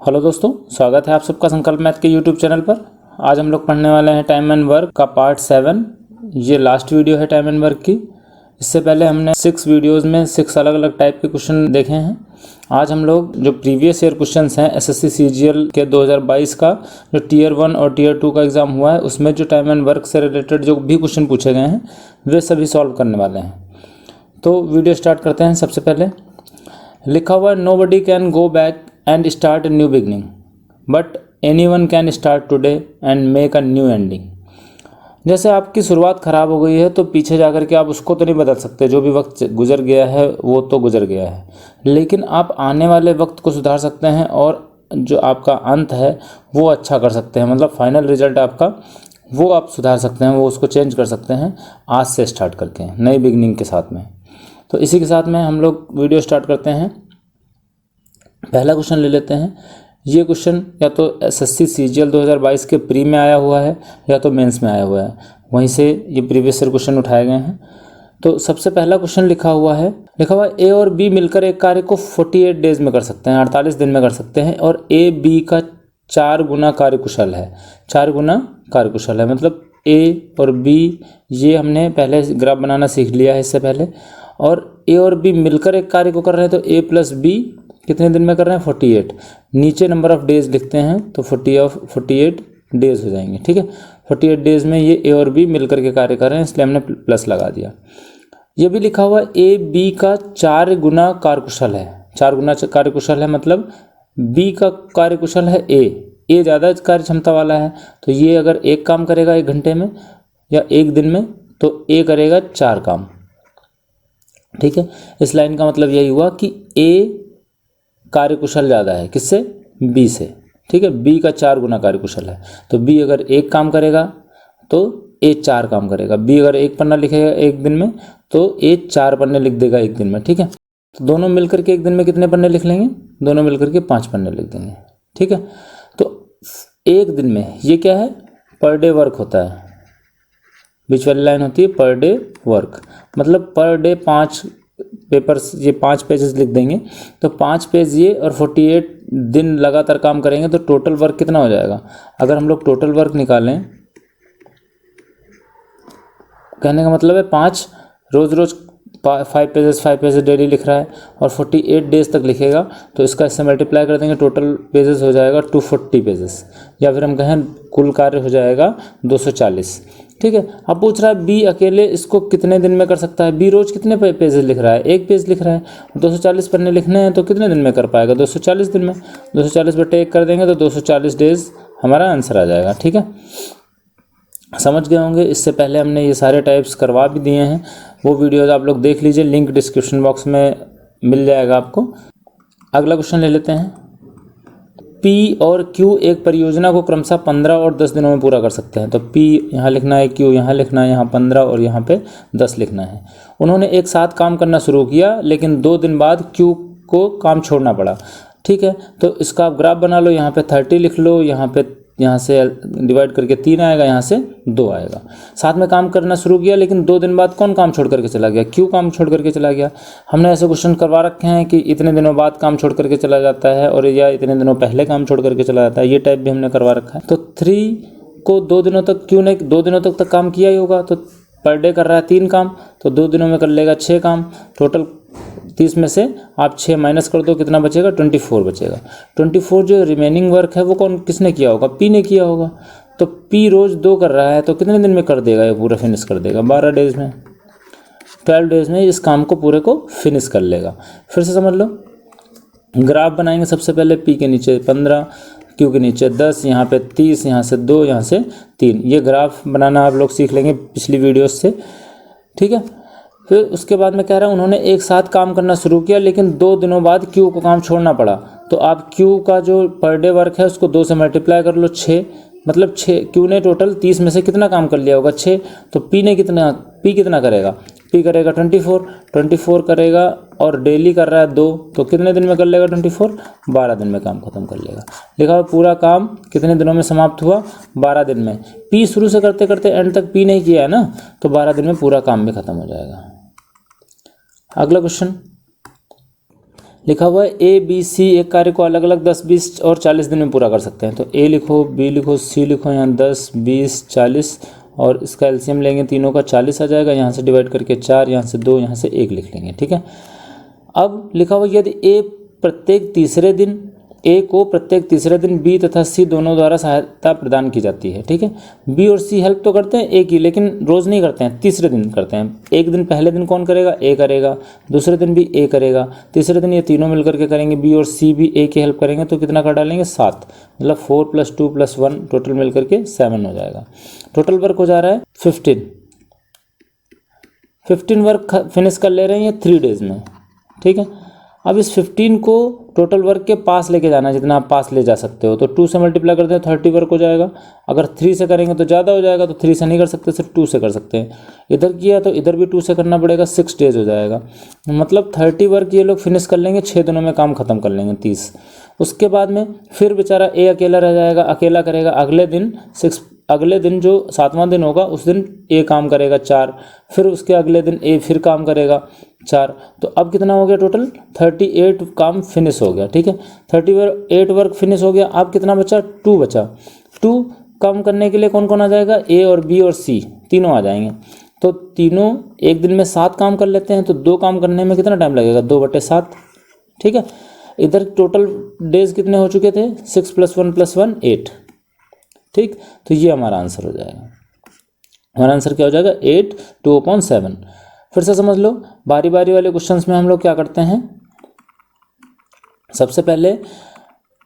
Hello दोस्तों, स्वागत है आप सबका संकल्प मैथ के यूट्यूब चैनल पर। आज हम लोग पढ़ने वाले हैं टाइम एंड वर्क का पार्ट 7। ये लास्ट वीडियो है टाइम एंड वर्क की। इससे पहले हमने 6 वीडियोस में 6 अलग अलग टाइप के क्वेश्चन देखे हैं। आज हम लोग जो प्रीवियस ईयर क्वेश्चंस हैं एसएससी सीजीएल के 2022 का जो टीयर 1 और टीयर 2 का एग्ज़ाम हुआ है, उसमें जो टाइम एंड वर्क से रिलेटेड जो भी क्वेश्चन पूछे गए हैं वे सभी सॉल्व करने वाले हैं। तो वीडियो स्टार्ट करते हैं। सबसे पहले लिखा हुआ है nobody can go back and start a new beginning but anyone can start today and make a new ending. जैसे आपकी शुरुआत ख़राब हो गई है तो पीछे जाकर के आप उसको तो नहीं बदल सकते, जो भी वक्त गुजर गया है वो तो गुजर गया है, लेकिन आप आने वाले वक्त को सुधार सकते हैं और जो आपका अंत है वो अच्छा कर सकते हैं। मतलब फाइनल रिजल्ट आपका वो आप सुधार सकते हैं, वो उसको चेंज कर सकते हैं आज से स्टार्ट करके नई बिगनिंग के साथ में। तो इसी के साथ में हम लोग वीडियो स्टार्ट करते हैं। पहला क्वेश्चन ले लेते हैं। ये क्वेश्चन या तो एसएससी सीजीएल 2022 के प्री में आया हुआ है या तो मेंस में आया हुआ है, वहीं से ये प्रीवियस ईयर क्वेश्चन उठाए गए हैं। तो सबसे पहला क्वेश्चन लिखा हुआ है ए और बी मिलकर एक कार्य को 48 डेज में कर सकते हैं, 48 दिन में कर सकते हैं, और ए बी का 4 गुना कार्यकुशल है। 4 गुना कार्यकुशल है मतलब ए और बी, ये हमने पहले ग्राफ बनाना सीख लिया है इससे पहले। और ए और बी मिलकर एक कार्य को कर रहे हैं तो ए प्लस बी कितने दिन में कर रहे हैं 48। नीचे नंबर ऑफ डेज लिखते हैं तो 48 डेज हो जाएंगे। ठीक है, 48 डेज में ये ए और बी मिलकर के कार्य कर रहे हैं, इसलिए हमने प्लस लगा दिया। ये भी लिखा हुआ ए बी का 4 गुना कार्यकुशल है। 4 गुना कार्यकुशल है मतलब बी का कार्यकुशल है ए ज़्यादा कार्य क्षमता वाला है, तो ये अगर एक काम करेगा 1 घंटे में या 1 दिन में तो ए करेगा 4 काम। ठीक है, इस लाइन का मतलब यही हुआ कि ए कार्यकुशल ज़्यादा है किससे, बी से। ठीक है, बी का 4 गुना कार्यकुशल है, तो बी अगर 1 काम करेगा तो ए 4 काम करेगा। बी अगर 1 पन्ना लिखेगा 1 दिन में तो ए 4 पन्ने लिख देगा 1 दिन में। ठीक है, तो दोनों मिलकर के 1 दिन में कितने पन्ने लिख लेंगे, दोनों मिलकर के 5 पन्ने लिख देंगे। ठीक है, तो 1 दिन में ये क्या है, पर डे वर्क होता है, बीच वाली लाइन होती है पर डे वर्क, मतलब पर डे 5 पेपर्स, ये 5 पेजेस लिख देंगे तो 5 पेज ये और 48 दिन लगातार काम करेंगे तो टोटल वर्क कितना हो जाएगा। अगर हम लोग टोटल वर्क निकालें, कहने का मतलब है 5 रोज़ 5 पेजेस डेली लिख रहा है और 48 डेज तक लिखेगा, तो इसका इससे मल्टीप्लाई कर देंगे, टोटल पेजेस हो जाएगा 240 पेजेस, या फिर हम कहें कुल कार्य हो जाएगा 240। ठीक है, अब पूछ रहा है बी अकेले इसको कितने दिन में कर सकता है। बी रोज़ कितने पेजेस लिख रहा है, 1 पेज लिख रहा है, 240 पन्ने लिखने हैं तो कितने दिन में कर पाएगा, 240 दिन में। 240 बटे 1 कर देंगे तो 240 डेज हमारा आंसर आ जाएगा। ठीक है, समझ गए होंगे। इससे पहले हमने ये सारे टाइप्स करवा भी दिए हैं, वो वीडियोज़ आप लोग देख लीजिए, लिंक डिस्क्रिप्शन बॉक्स में मिल जाएगा आपको। अगला क्वेश्चन ले लेते हैं। P और Q एक परियोजना को क्रमशः 15 और 10 दिनों में पूरा कर सकते हैं। तो P यहाँ लिखना है, Q यहाँ लिखना है, यहाँ 15 और यहाँ पे 10 लिखना है। उन्होंने एक साथ काम करना शुरू किया लेकिन 2 दिन बाद Q को काम छोड़ना पड़ा। ठीक है, तो इसका आप ग्राफ बना लो, यहाँ पे 30 लिख लो, यहाँ से डिवाइड करके 3 आएगा, यहाँ से 2 आएगा। साथ में काम करना शुरू किया लेकिन 2 दिन बाद कौन काम छोड़ करके चला गया, क्यों काम छोड़ करके चला गया। हमने ऐसे क्वेश्चन करवा रखे हैं कि इतने दिनों बाद काम छोड़ करके चला जाता है और या इतने दिनों पहले काम छोड़ करके चला जाता है, ये टाइप भी हमने करवा रखा है। तो 3 को 2 दिनों तक, क्यों ने 2 दिनों तक काम किया ही होगा, तो पर डे कर रहा है 3 काम, तो 2 दिनों में कर लेगा 6 काम। टोटल 30 में से आप 6 माइनस कर दो, कितना बचेगा, 24 बचेगा। 24 जो रिमेनिंग वर्क है वो किसने किया होगा, पी ने किया होगा। तो पी रोज़ 2 कर रहा है तो कितने दिन में कर देगा, ये पूरा फिनिश कर देगा, 12 डेज में, 12 डेज में इस काम को पूरे को फिनिश कर लेगा। फिर से समझ लो, ग्राफ बनाएंगे। सबसे पहले पी के नीचे 15, क्यू के नीचे 10, यहाँ पे 30, यहाँ से 2, यहाँ से 3, ये ग्राफ बनाना आप लोग सीख लेंगे पिछली वीडियोस से। ठीक है, फिर उसके बाद मैं कह रहा हूँ उन्होंने एक साथ काम करना शुरू किया लेकिन 2 दिनों बाद क्यू को काम छोड़ना पड़ा। तो आप क्यू का जो पर डे वर्क है उसको 2 से मल्टीप्लाई कर लो, 6, मतलब 6, क्यू ने टोटल 30 में से कितना काम कर लिया होगा, 6, तो पी कितना करेगा, पी करेगा 24 करेगा और डेली कर रहा है 2, तो कितने दिन में कर लेगा 24, 12 दिन में काम खत्म कर लेगा। लिखा हुआ पूरा काम कितने दिनों में समाप्त हुआ, 12 दिन में। पी शुरू से करते करते एंड तक पी नहीं किया है ना, तो 12 दिन में पूरा काम भी खत्म हो जाएगा। अगला क्वेश्चन, लिखा हुआ है ए बी सी एक कार्य को अलग अलग 10, 20 और 40 दिन में पूरा कर सकते हैं। तो ए लिखो, बी लिखो, सी लिखो, यहाँ 10, 20, 40 और इसका एलसीएम लेंगे तीनों का 40 आ जाएगा। यहाँ से डिवाइड करके 4, यहाँ से 2, यहाँ से 1 लिख लेंगे। ठीक है। अब लिखा हुआ यदि ए को प्रत्येक तीसरे दिन बी तथा सी दोनों द्वारा सहायता प्रदान की जाती है। ठीक है। बी और सी हेल्प तो करते हैं ए की, लेकिन रोज नहीं करते हैं, तीसरे दिन करते हैं। एक दिन पहले दिन कौन करेगा? ए करेगा, दूसरे दिन भी ए करेगा, तीसरे दिन ये तीनों मिलकर के करेंगे, बी और सी भी ए की हेल्प करेंगे। तो कितना कर डालेंगे? 7, मतलब 4 + 2 + 1 टोटल मिलकर के 7 हो जाएगा। टोटल वर्क हो जा रहा है 15 वर्क फिनिश कर ले रहे हैं ये 3 डेज में। ठीक है। अब इस 15 को टोटल वर्क के पास लेके जाना है, जितना आप पास ले जा सकते हो। तो 2 से मल्टीप्लाई करते हैं 30 वर्क हो जाएगा। अगर 3 से करेंगे तो ज़्यादा हो जाएगा, तो 3 से नहीं कर सकते, सिर्फ 2 से कर सकते हैं। इधर किया तो इधर भी 2 से करना पड़ेगा, 6 डेज हो जाएगा। मतलब 30 वर्क ये लोग फिनिश कर लेंगे, 6 दिनों में काम खत्म कर लेंगे 30। उसके बाद में फिर बेचारा ए अकेला रह जाएगा, अकेला करेगा। अगले दिन जो 7वां दिन होगा उस दिन ए काम करेगा 4, फिर उसके अगले दिन ए फिर काम करेगा 4। तो अब कितना हो गया? टोटल 38 काम फिनिश हो गया। ठीक है। 38 वर्क फिनिश हो गया। अब कितना बचा? 2 बचा। 2 काम करने के लिए कौन कौन आ जाएगा? ए और बी और सी तीनों आ जाएंगे। तो तीनों एक दिन में 7 काम कर लेते हैं। तो 2 काम करने में कितना टाइम लगेगा? 2/7। ठीक है। इधर टोटल डेज कितने हो चुके थे? 6 + 1 + 1 8। ठीक। तो ये हमारा आंसर हो जाएगा। हमारा आंसर क्या हो जाएगा? 8 2/7। फिर से समझ लो, बारी बारी वाले क्वेश्चंस में हम लोग क्या करते हैं, सबसे पहले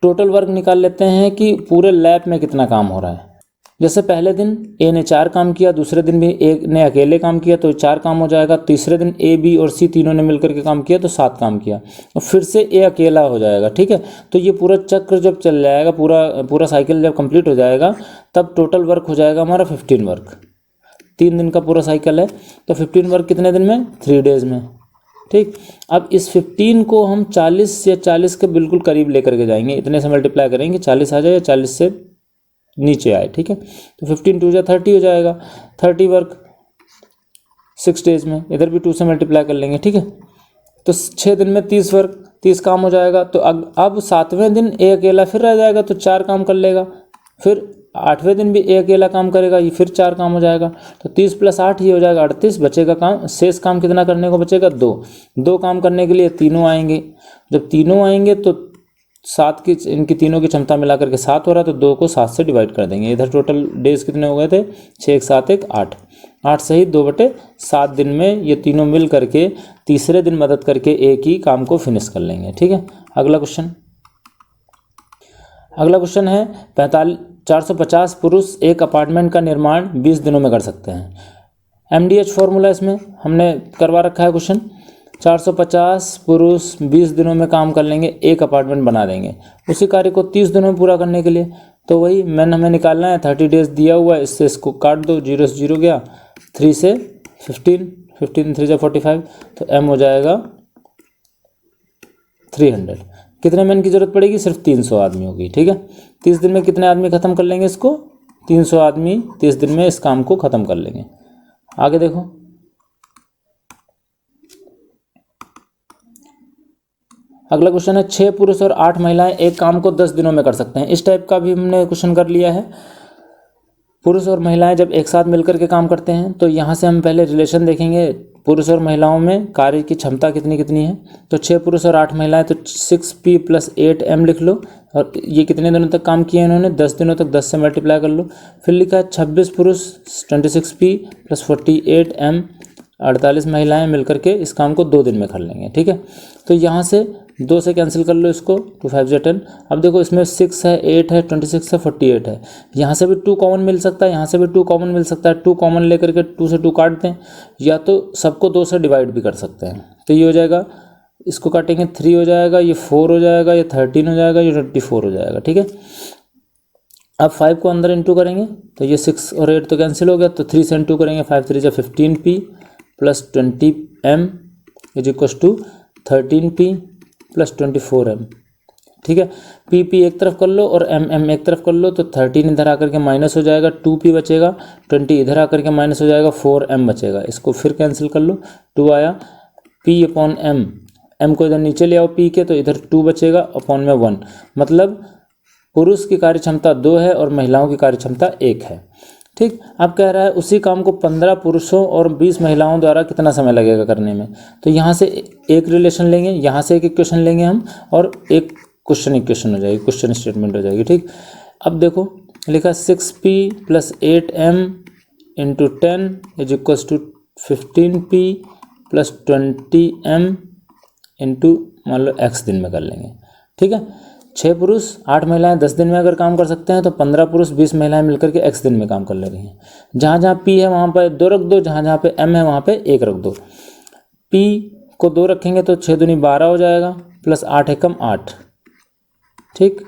टोटल वर्क निकाल लेते हैं कि पूरे लैब में कितना काम हो रहा है। जैसे पहले दिन ए ने 4 काम किया, दूसरे दिन भी ए ने अकेले काम किया तो 4 काम हो जाएगा। तीसरे दिन ए बी और सी तीनों ने मिलकर के काम किया तो 7 काम किया, और फिर से ए अकेला हो जाएगा। ठीक है। तो ये पूरा चक्र जब चल जाएगा, पूरा साइकिल जब कंप्लीट हो जाएगा, तब टोटल वर्क हो जाएगा हमारा 15 वर्क। 3 दिन का पूरा साइकिल है, तो 15 वर्क कितने दिन में? 3 डेज में। ठीक। अब इस 15 को हम 40 या 40 के बिल्कुल करीब लेकर के जाएंगे, इतने से मल्टीप्लाई करेंगे, 40 आ जाए या 40 से नीचे आए। ठीक है। तो 15 2 × 30 हो जाएगा। 30 वर्क 6 डेज में, इधर भी 2 से मल्टीप्लाई कर लेंगे। ठीक है। तो 6 दिन में 30 वर्क, 30 काम हो जाएगा। तो अब 7वें दिन ए अकेला फिर रह जाएगा, तो 4 काम कर लेगा। फिर 8वें दिन भी ए अकेला काम करेगा, ये फिर 4 काम हो जाएगा। तो 30 + 8 ये हो जाएगा 38। बचेगा काम, शेष काम कितना करने को बचेगा? 2 काम करने के लिए तीनों आएंगे। जब तीनों आएंगे तो 7 की इनकी तीनों की क्षमता मिलाकर के 7 हो रहा है, तो 2 को 7 से डिवाइड कर देंगे। इधर टोटल डेज कितने हो गए थे? 6 1 7 1 8। 8 सही 2/7 दिन में ये तीनों मिल करके तीसरे दिन मदद करके एक ही काम को फिनिश कर लेंगे। ठीक है। अगला क्वेश्चन है 450 पुरुष एक अपार्टमेंट का निर्माण 20 दिनों में कर सकते हैं। MDH फॉर्मूला इसमें हमने करवा रखा है क्वेश्चन। 450 पुरुष 20 दिनों में काम कर लेंगे, एक अपार्टमेंट बना देंगे। उसी कार्य को 30 दिनों में पूरा करने के लिए तो वही हमें निकालना है। 30 डेज दिया हुआ है, इससे इसको काट दो, 0 से 0 गया, 3 से 15, 15 3 से 45, तो M हो जाएगा 300। कितने मैन की जरूरत पड़ेगी? सिर्फ 300 आदमियों की। ठीक है। 30 दिन में कितने आदमी खत्म कर लेंगे इसको? 300 आदमी 30 दिन में इस काम को खत्म कर लेंगे। आगे देखो, अगला क्वेश्चन है 6 पुरुष और 8 महिलाएं एक काम को 10 दिनों में कर सकते हैं। इस टाइप का भी हमने क्वेश्चन कर लिया है। पुरुष और महिलाएं जब एक साथ मिलकर के काम करते हैं तो यहाँ से हम पहले रिलेशन देखेंगे, पुरुष और महिलाओं में कार्य की क्षमता कितनी कितनी है। तो 6 पुरुष और 8 महिलाएं, तो 6P + 8M लिख लो। और ये कितने दिनों तक काम किया इन्होंने? 10 दिनों तक, 10 से मल्टीप्लाई कर लो। फिर लिखा है 26 पुरुष 26P + 48M, 48 महिलाएं मिलकर के इस काम को 2 दिन में कर लेंगे। ठीक है। तो यहाँ से 2 से कैंसिल कर लो इसको, 2 5 × 10। अब देखो इसमें 6 है, 8 है, 26 है, 48 है। यहाँ से भी 2 कॉमन मिल सकता है, यहाँ से भी 2 कॉमन मिल सकता है। 2 कॉमन लेकर के 2 से 2 काट दें, या तो सबको 2 से डिवाइड भी कर सकते हैं। तो ये हो जाएगा, इसको काटेंगे 3 हो जाएगा, ये 4 हो जाएगा, ये 13 हो जाएगा, ये 24 हो जाएगा। ठीक है। अब 5 को अंदर इंटू करेंगे तो ये 6 और 8 तो कैंसिल हो गया, तो 3 से इंटू करेंगे, 5 3 = 15P + 20M = 13P + 24M। ठीक है। P एक तरफ कर लो और M एक तरफ कर लो, तो 13 इधर आकर के माइनस हो जाएगा, 2P बचेगा, 20 इधर आकर के माइनस हो जाएगा, 4M बचेगा। इसको फिर कैंसिल कर लो, 2 आया, P/M m को इधर नीचे ले आओ p के, तो इधर 2 बचेगा अपॉन में 1, मतलब पुरुष की कार्यक्षमता 2 है और महिलाओं की कार्यक्षमता 1 है। ठीक, अब कह रहा है उसी काम को 15 पुरुषों और 20 महिलाओं द्वारा कितना समय लगेगा करने में। तो यहाँ से एक रिलेशन लेंगे, यहाँ से एक इक्वेशन लेंगे हम, और एक क्वेश्चन इक्वेशन हो जाएगी, क्वेश्चन स्टेटमेंट हो जाएगी। ठीक, अब देखो लिखा 6p + 8m × 10 = 15p + 20m × मान लो x दिन में कर लेंगे। ठीक है, 6 पुरुष 8 महिलाएं 10 दिन में अगर काम कर सकते हैं तो 15 पुरुष 20 महिलाएं मिलकर के x दिन में काम कर ले रही हैं। जहाँ जहाँ p है वहाँ पर 2 रख दो, जहाँ जहाँ पे m है वहाँ पे 1 रख दो। p को 2 रखेंगे तो 6 दूनी 12 हो जाएगा, प्लस 8 एकम 8। ठीक,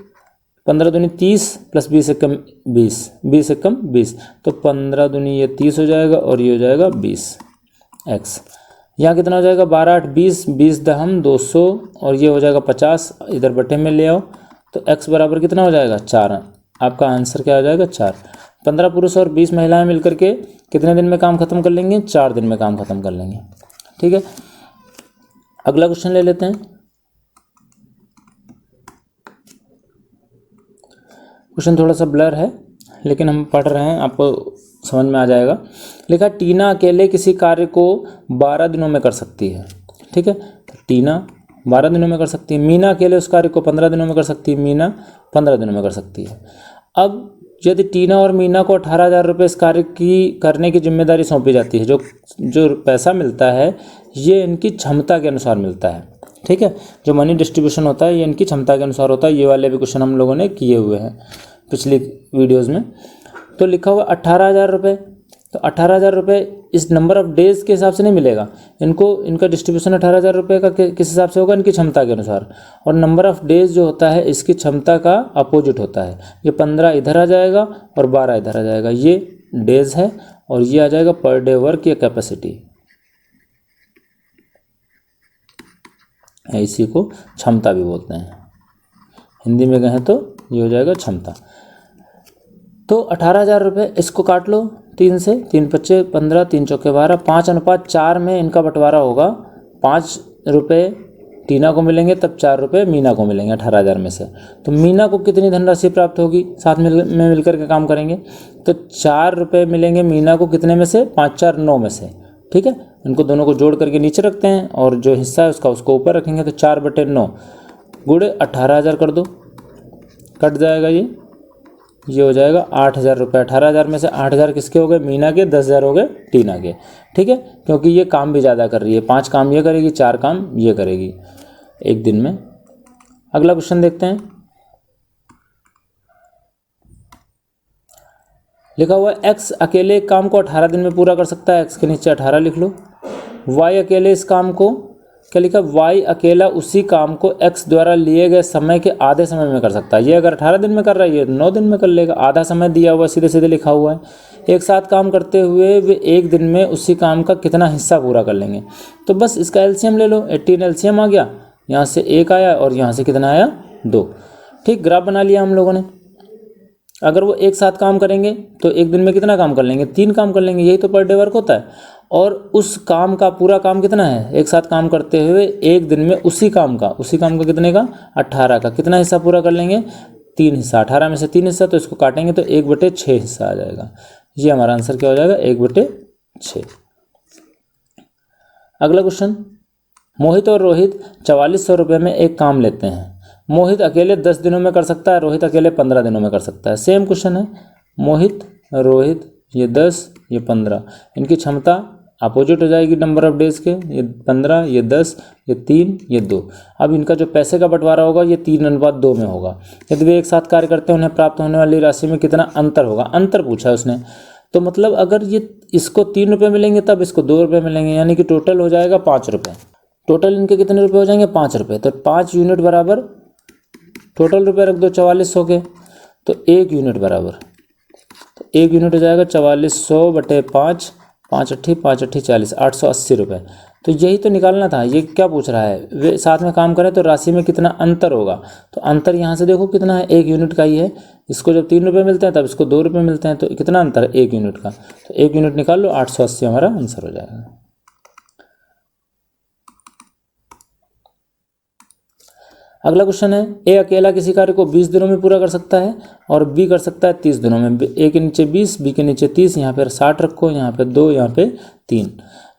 15 दूनी 30 प्लस 20 एकम 20, 20 एकम 20, तो 15 दूनी ये 30 हो जाएगा और ये हो जाएगा 20x। यहाँ कितना हो जाएगा 12 8 20, 20 दहम 200 और ये हो जाएगा 50, इधर बटे में ले आओ तो x बराबर कितना हो जाएगा 4। आपका आंसर क्या हो जाएगा 4। 15 पुरुष और 20 महिलाएं मिलकर के कितने दिन में काम खत्म कर लेंगे, 4 दिन में काम खत्म कर लेंगे। ठीक है, अगला क्वेश्चन ले लेते हैं। क्वेश्चन थोड़ा सा ब्लर है लेकिन हम पढ़ रहे हैं, आपको समझ में आ जाएगा। लिखा टीना अकेले किसी कार्य को 12 दिनों में कर सकती है। ठीक है, तो टीना 12 दिनों में कर सकती है, मीना अकेले उस कार्य को 15 दिनों में कर सकती है, मीना 15 दिनों में कर सकती है। अब यदि टीना और मीना को 18,000 रुपये इस कार्य की करने की जिम्मेदारी सौंपी जाती है, जो पैसा मिलता है ये इनकी क्षमता के अनुसार मिलता है। ठीक है, जो मनी डिस्ट्रीब्यूशन होता है ये इनकी क्षमता के अनुसार होता है। ये वाले भी क्वेश्चन हम लोगों ने किए हुए हैं पिछली वीडियोज़ में। तो लिखा हुआ 18,000 रुपये, तो 18,000 रुपये इस नंबर ऑफ डेज़ के हिसाब से नहीं मिलेगा इनको, इनका डिस्ट्रीब्यूशन 18,000 रुपये का किस हिसाब से होगा, इनकी क्षमता के अनुसार। और नंबर ऑफ डेज़ जो होता है इसकी क्षमता का अपोजिट होता है। ये 15 इधर आ जाएगा और 12 इधर आ जाएगा, ये डेज़ है और ये आ जाएगा पर डे वर्क या कैपेसिटी, इसी को क्षमता भी बोलते हैं। हिंदी में कहें तो ये हो जाएगा क्षमता। तो 18,000 रुपये इसको काट लो 3 से, 3 पच्चे 15, 3 चौके 12, 5:4 में इनका बंटवारा होगा। 5 रुपये टीना को मिलेंगे तब 4 रुपये मीना को मिलेंगे 18,000 में से। तो मीना को कितनी धनराशि प्राप्त होगी, साथ में मिलकर के काम करेंगे तो 4 रुपये मिलेंगे मीना को, कितने में से 5 4 9 में से। ठीक है, इनको दोनों को जोड़ करके नीचे रखते हैं और जो हिस्सा है उसको ऊपर रखेंगे। तो 4/9 गुणे 18,000 कर दो, कट जाएगा ये हो जाएगा 8,000 रुपये। 18,000 में से 8,000 किसके हो गए, मीना के, 10,000 हो गए टीना के। ठीक है, क्योंकि ये काम भी ज़्यादा कर रही है, 5 काम ये करेगी, 4 काम ये करेगी एक दिन में। अगला क्वेश्चन देखते हैं। लिखा हुआ है x अकेले काम को 18 दिन में पूरा कर सकता है, x के नीचे 18 लिख लो। y अकेले इस काम को, क्या लिखा, y अकेला उसी काम को x द्वारा लिए गए समय के आधे समय में कर सकता है। ये अगर 18 दिन में कर रहा है ये 9 दिन में कर लेगा, आधा समय दिया हुआ सीधे सीधे लिखा हुआ है। एक साथ काम करते हुए वे एक दिन में उसी काम का कितना हिस्सा पूरा कर लेंगे। तो बस इसका एलसीएम ले लो, 18 एलसीएम आ गया, यहाँ से 1 आया और यहाँ से कितना आया 2। ठीक, ग्राफ बना लिया हम लोगों ने। अगर वो एक साथ काम करेंगे तो एक दिन में कितना काम कर लेंगे, 3 काम कर लेंगे, यही तो पर डे वर्क होता है। और उस काम का पूरा काम कितना है, एक साथ काम करते हुए एक दिन में उसी काम का कितने का 18 का कितना हिस्सा पूरा कर लेंगे, 3 हिस्सा। 18 में से 3 हिस्सा तो इसको काटेंगे तो 1/6 हिस्सा आ जाएगा। ये हमारा आंसर क्या हो जाएगा 1/6। अगला क्वेश्चन, मोहित और रोहित 4400 रुपये में एक काम लेते हैं। मोहित अकेले 10 दिनों में कर सकता है, रोहित अकेले 15 दिनों में कर सकता है। सेम क्वेश्चन है, मोहित रोहित, ये 10 ये 15, इनकी क्षमता अपोजिट हो जाएगी नंबर ऑफ डेज के, ये 15 ये 10 ये 3 ये 2। अब इनका जो पैसे का बंटवारा होगा ये 3:2 में होगा। यदि वे एक साथ कार्य करते हैं उन्हें प्राप्त होने वाली राशि में कितना अंतर होगा, अंतर पूछा है उसने। तो मतलब अगर ये इसको 3 रुपये मिलेंगे तब इसको 2 रुपये मिलेंगे, यानी कि टोटल हो जाएगा 5 रुपये। टोटल इनके कितने रुपये हो जाएंगे 5 रुपये। तो 5 यूनिट बराबर टोटल रुपये रख दो 4400 के, तो 1 यूनिट बराबर, तो 1 यूनिट हो जाएगा 4400/5, 5 8 5 8 40, 880 रुपये। तो यही तो निकालना था। ये क्या पूछ रहा है, वे साथ में काम करें तो राशि में कितना अंतर होगा। तो अंतर यहाँ से देखो कितना है, 1 यूनिट का ही है। इसको जब 3 रुपये मिलते हैं तब इसको 2 रुपये मिलते हैं, तो कितना अंतर है 1 यूनिट का। तो 1 यूनिट निकाल लो, 880 हमारा आंसर हो जाएगा। अगला क्वेश्चन है, ए अकेला किसी कार्य को 20 दिनों में पूरा कर सकता है और बी कर सकता है 30 दिनों में। ए के नीचे 20, बी के नीचे 30, यहाँ पर 60 रखो, यहाँ पे 2, यहाँ पे 3।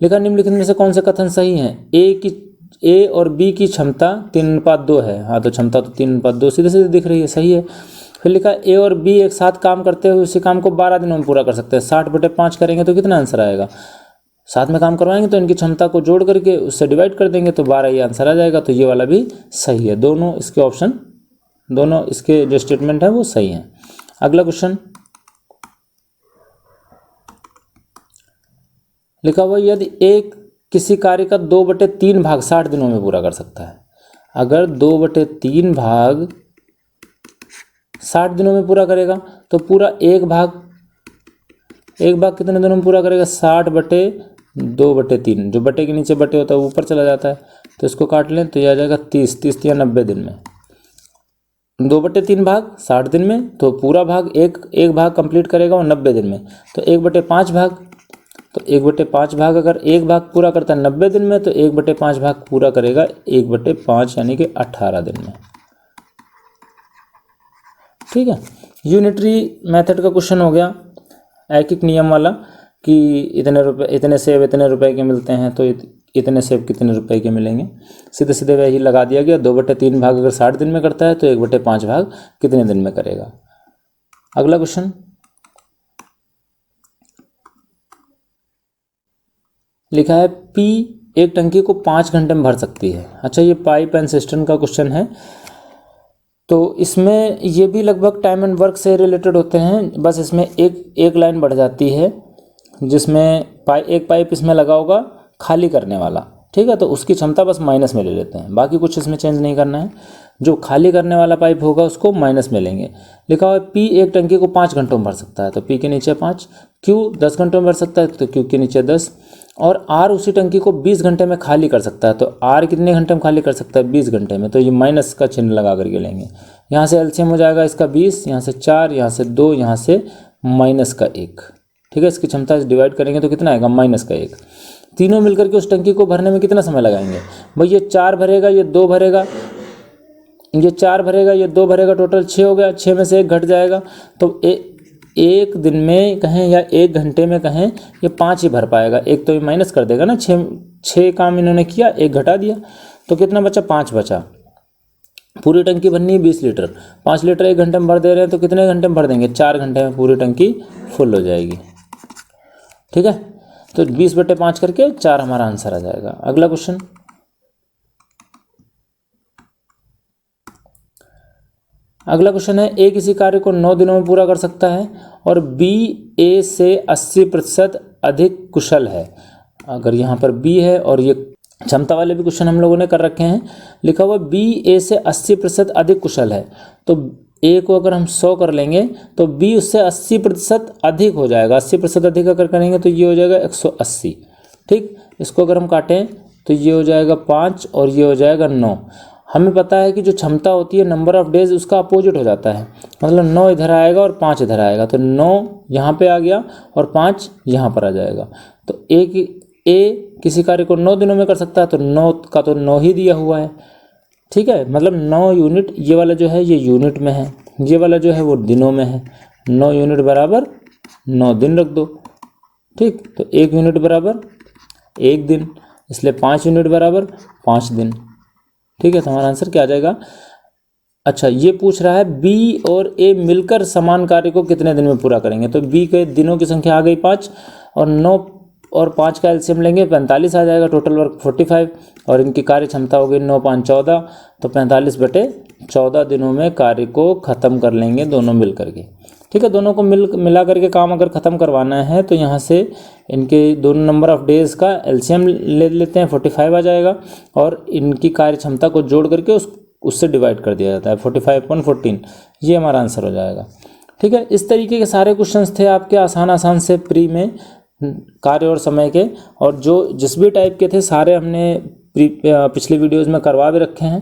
लिखा निम्नलिखित में से कौन से कथन सही है। ए और बी की क्षमता 3:2 है। हाँ, तो क्षमता तो 3:2 सीधे सीधे दिख रही है, सही है। फिर लिखा ए और बी एक साथ काम करते हुए उसी काम को 12 दिनों में पूरा कर सकते हैं। 60/5 करेंगे तो कितना आंसर आएगा। साथ में काम करवाएंगे तो इनकी क्षमता को जोड़ करके उससे डिवाइड कर देंगे तो 12 ये आंसर आ जाएगा। तो ये वाला भी सही है। दोनों इसके ऑप्शन, दोनों इसके जो स्टेटमेंट है वो सही है। अगला क्वेश्चन लिखा हुआ, यदि एक किसी कार्य का 2/3 भाग 60 दिनों में पूरा कर सकता है। अगर 2/3 भाग 60 दिनों में पूरा करेगा तो पूरा एक भाग कितने दिनों में पूरा करेगा। 60/2/3, जो बटे के नीचे बटे होता है वो ऊपर चला जाता है, तो इसको काट लें तो यह आ जाएगा 30 या 90 दिन में। 2/3 भाग 60 दिन में, तो पूरा भाग एक भाग कंप्लीट करेगा वो 90 दिन में। तो 1/5 भाग, तो 1/5 भाग अगर एक भाग पूरा करता है 90 दिन में, तो 1/5 भाग पूरा करेगा 1/5 यानी कि 18 दिन में। ठीक है, यूनिटरी मेथड का क्वेश्चन हो गया, ऐकिक नियम वाला, कि इतने सेब इतने रुपए के मिलते हैं तो इतने सेब कितने रुपए के मिलेंगे। सीधे सीधे वही लगा दिया गया। 2/3 भाग अगर 60 दिन में करता है तो 1/5 भाग कितने दिन में करेगा। अगला क्वेश्चन लिखा है, पी एक टंकी को 5 घंटे में भर सकती है। अच्छा, ये पाइप एंड सिस्टम का क्वेश्चन है, तो इसमें ये भी लगभग टाइम एंड वर्क से रिलेटेड होते हैं। बस इसमें एक लाइन बढ़ जाती है, जिसमें एक पाइप इसमें लगा होगा खाली करने वाला। ठीक है, तो उसकी क्षमता बस माइनस में ले लेते हैं, बाकी कुछ इसमें चेंज नहीं करना है। जो खाली करने वाला पाइप होगा उसको माइनस में लेंगे। लिखा हुआ है, पी एक टंकी को 5 घंटों में भर सकता है, तो पी के नीचे 5। क्यू 10 घंटों में भर सकता है, तो क्यू के नीचे 10। और आर उसी टंकी को 20 घंटे में खाली कर सकता है, तो आर कितने घंटे में खाली कर सकता है, 20 घंटे में। तो ये माइनस का चिन्ह लगा करके लेंगे। यहाँ से एलसीएम हो जाएगा इसका 20, यहाँ से 4, यहाँ से 2, यहाँ से माइनस का 1। ठीक है, इसकी क्षमता डिवाइड करेंगे तो कितना आएगा, माइनस का 1। तीनों मिलकर के उस टंकी को भरने में कितना समय लगाएंगे भाई। ये 4 भरेगा, ये 2 भरेगा, ये 4 भरेगा, ये 2 भरेगा, टोटल 6 हो गया। 6 में से 1 घट जाएगा, तो एक दिन में कहें या 1 घंटे में कहें, ये 5 ही भर पाएगा। एक तो ये माइनस कर देगा ना, 6 काम इन्होंने किया, 1 घटा दिया, तो कितना बचा, 5 बचा। पूरी टंकी भरनी है 20 लीटर, 5 लीटर 1 घंटे में भर दे रहे हैं, तो कितने घंटे में भर देंगे, 4 घंटे में पूरी टंकी फुल हो जाएगी। ठीक है, तो 20/5 करके 4 हमारा आंसर आ जाएगा। अगला क्वेश्चन, अगला क्वेश्चन है, ए किसी कार्य को 9 दिनों में पूरा कर सकता है और बी ए से 80% अधिक कुशल है। अगर यहाँ पर बी है, और ये क्षमता वाले भी क्वेश्चन हम लोगों ने कर रखे हैं। लिखा हुआ बी ए से 80% अधिक कुशल है, तो ए को अगर हम 100 कर लेंगे तो बी उससे 80% अधिक हो जाएगा। 80% अधिक अगर करेंगे तो ये हो जाएगा 180। ठीक, इसको अगर हम काटें तो ये हो जाएगा 5 और ये हो जाएगा 9। हमें पता है कि जो क्षमता होती है नंबर ऑफ डेज, उसका अपोजिट हो जाता है। मतलब 9 इधर आएगा और 5 इधर आएगा, तो 9 यहाँ पे आ गया और 5 यहाँ पर आ जाएगा। तो ए किसी कार्य को 9 दिनों में कर सकता है, तो 9 का तो 9 ही दिया हुआ है। ठीक है, मतलब 9 यूनिट, ये वाला जो है ये यूनिट में है, ये वाला जो है वो दिनों में है। 9 यूनिट बराबर 9 दिन रख दो। ठीक, तो 1 यूनिट बराबर 1 दिन, इसलिए 5 यूनिट बराबर 5 दिन। ठीक है, तो हमारा आंसर क्या आ जाएगा। अच्छा, ये पूछ रहा है बी और ए मिलकर समान कार्य को कितने दिन में पूरा करेंगे। तो बी के दिनों की संख्या आ गई 5, और 9 और 5 का एलसीएम लेंगे 45 आ जाएगा, टोटल वर्क 45, और इनकी कार्य क्षमता हो गई 9 5 14, तो 45/14 दिनों में कार्य को ख़त्म कर लेंगे दोनों मिल करके। ठीक है, दोनों को मिला करके काम अगर ख़त्म करवाना है तो यहाँ से इनके दोनों नंबर ऑफ डेज़ का एलसीएम ले लेते हैं, 45 आ जाएगा, और इनकी कार्य क्षमता को जोड़ करके उससे डिवाइड कर दिया जाता है, 45/14, ये हमारा आंसर हो जाएगा। ठीक है, इस तरीके के सारे क्वेश्चंस थे आपके आसान से प्री में, कार्य और समय के, और जो जिस भी टाइप के थे सारे हमने पिछले वीडियोज़ में करवा भी रखे हैं।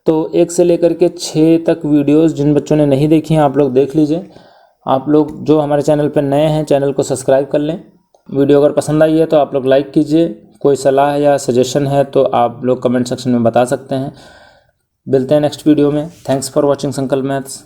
तो 1 से लेकर के 6 तक वीडियोस जिन बच्चों ने नहीं देखी हैं आप लोग देख लीजिए। आप लोग जो हमारे चैनल पर नए हैं, चैनल को सब्सक्राइब कर लें। वीडियो अगर पसंद आई है तो आप लोग लाइक कीजिए। कोई सलाह या सजेशन है तो आप लोग कमेंट सेक्शन में बता सकते हैं। मिलते हैं नेक्स्ट वीडियो में। थैंक्स फॉर वॉचिंग संकल्प मैथ्स।